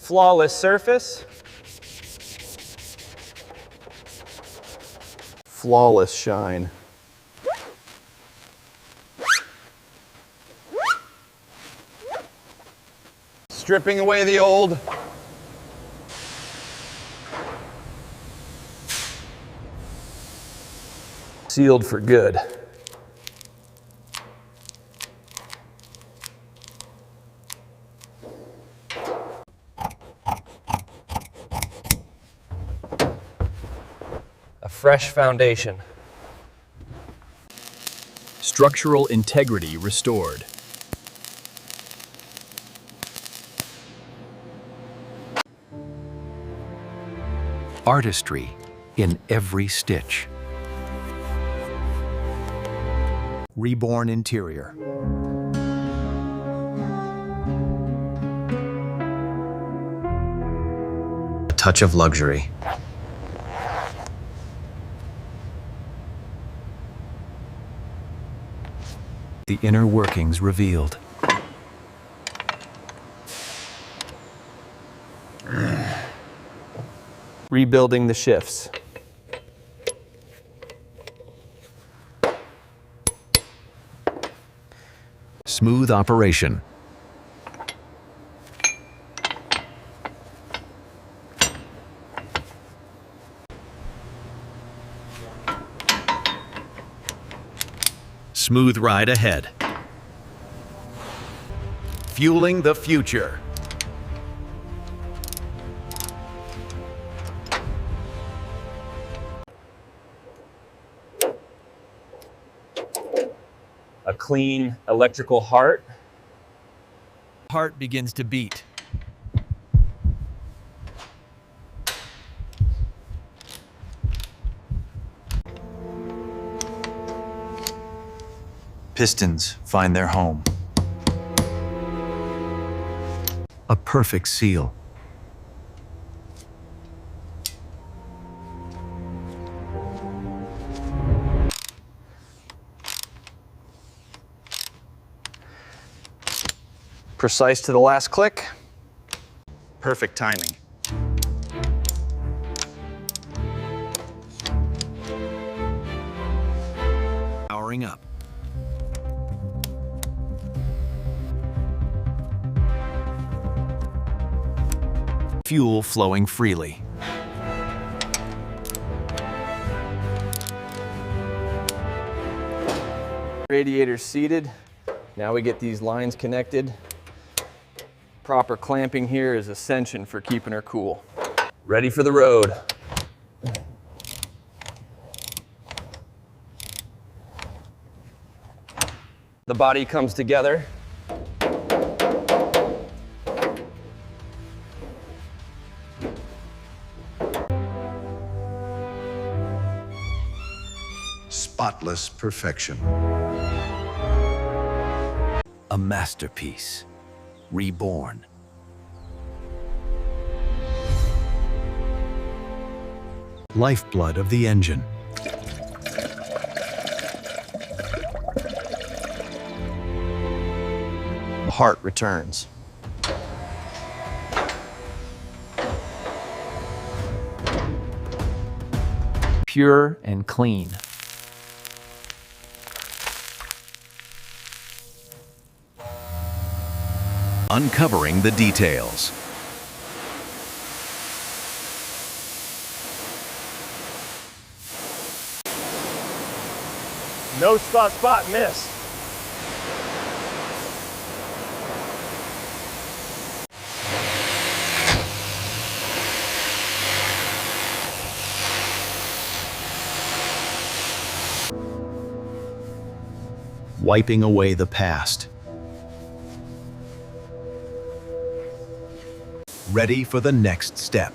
Flawless surface. Flawless shine. Stripping away the old. Sealed for good. A fresh foundation. Structural integrity restored. Artistry in every stitch. Reborn interior. A touch of luxury. The inner workings revealed. Rebuilding the shifts. Smooth operation. Smooth ride ahead. Fueling the future. A clean electrical heart. Heart begins to beat. Pistons find their home. A perfect seal. Precise to the last click. Perfect timing. Powering up. Fuel flowing freely. Radiator seated. Now we get these lines connected. Proper clamping here is essential for keeping her cool. Ready for the road. The body comes together. Spotless perfection. A masterpiece. Reborn. Lifeblood of the engine. Heart returns. Pure and clean. Uncovering the details. No spot miss. Wiping away the past. Ready for the next step.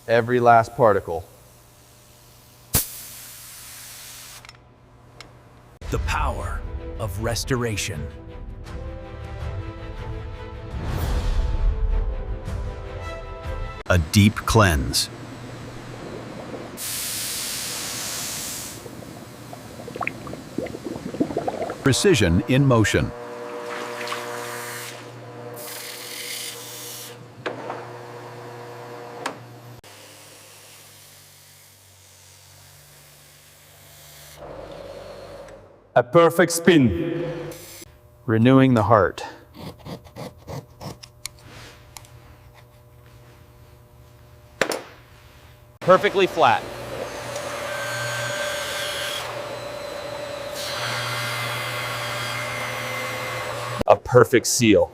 Every last particle. The power of restoration. A deep cleanse. Precision in motion. A perfect spin. Renewing the heart. Perfectly flat. A perfect seal.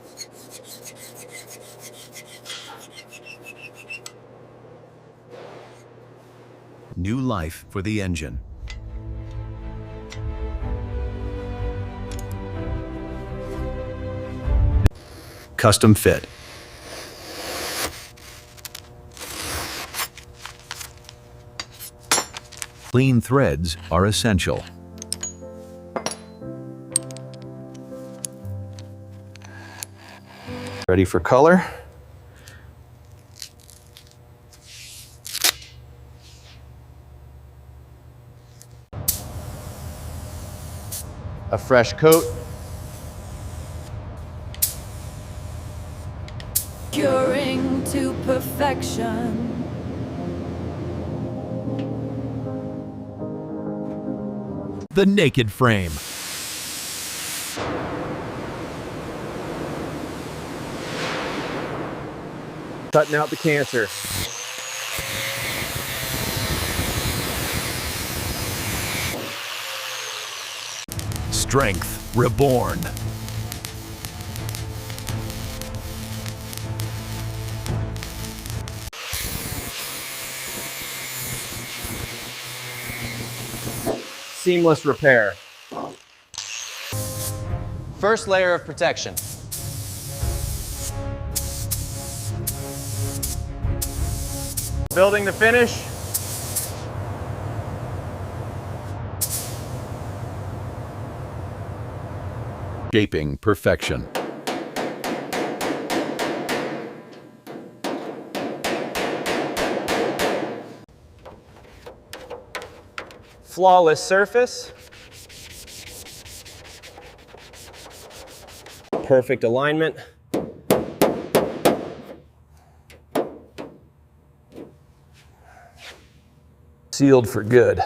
New life for the engine. Custom fit. Clean threads are essential. Ready for color? A fresh coat. Curing to perfection. The naked frame. Cutting out the cancer. Strength reborn. Seamless repair. First layer of protection. Building the finish. Shaping perfection. Flawless surface. Perfect alignment. Sealed for good.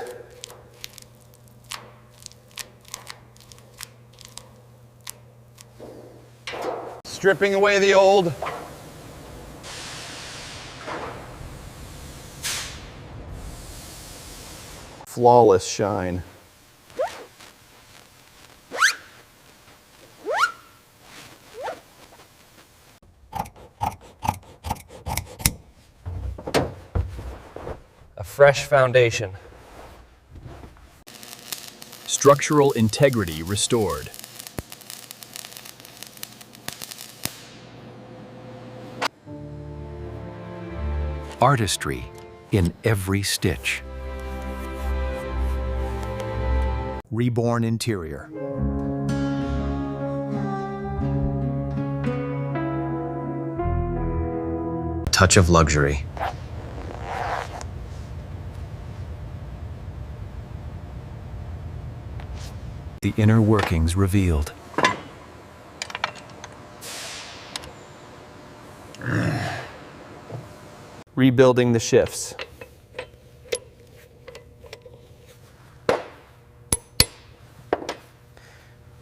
Stripping away the old. Flawless shine. A fresh foundation. Structural integrity restored. Artistry in every stitch. Reborn interior. Touch of luxury. The inner workings revealed. Rebuilding the shifts.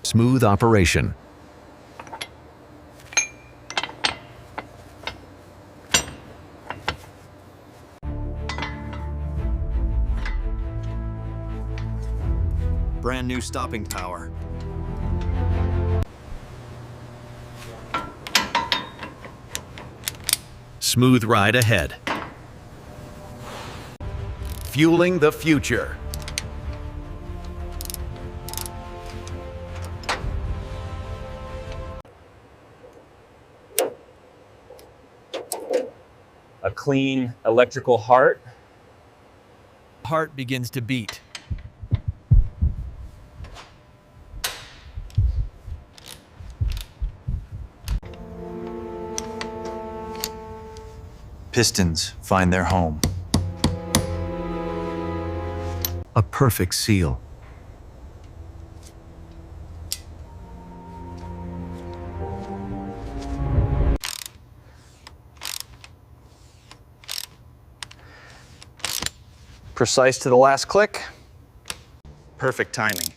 Smooth operation. Brand new stopping power. Smooth ride ahead. Fueling the future. A clean electrical heart. Heart begins to beat. Pistons find their home. A perfect seal. Precise to the last click. Perfect timing.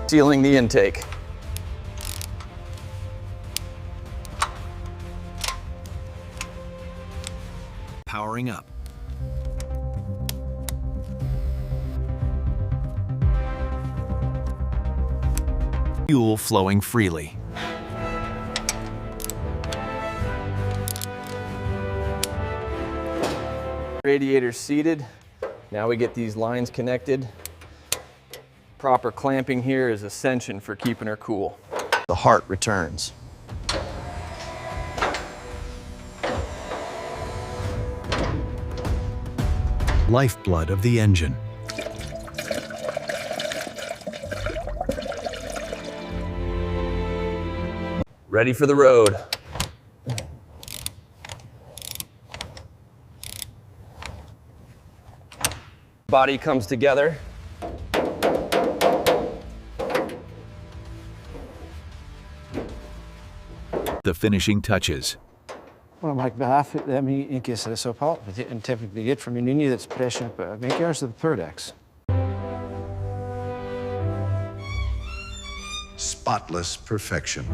Sealing the intake. Powering up. Fuel flowing freely. Radiator seated. Now we get these lines connected. Proper clamping here is essential for keeping her cool. The heart returns. Lifeblood of the engine. Ready for the road. Body comes together. The finishing touches. Well, maak behalf daarmee een keer zo so palt. En typically get from your unit that's pressure up. Make yours to the Perdex. Spotless perfection.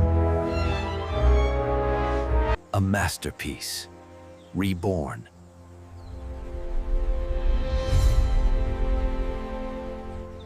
A masterpiece. Reborn.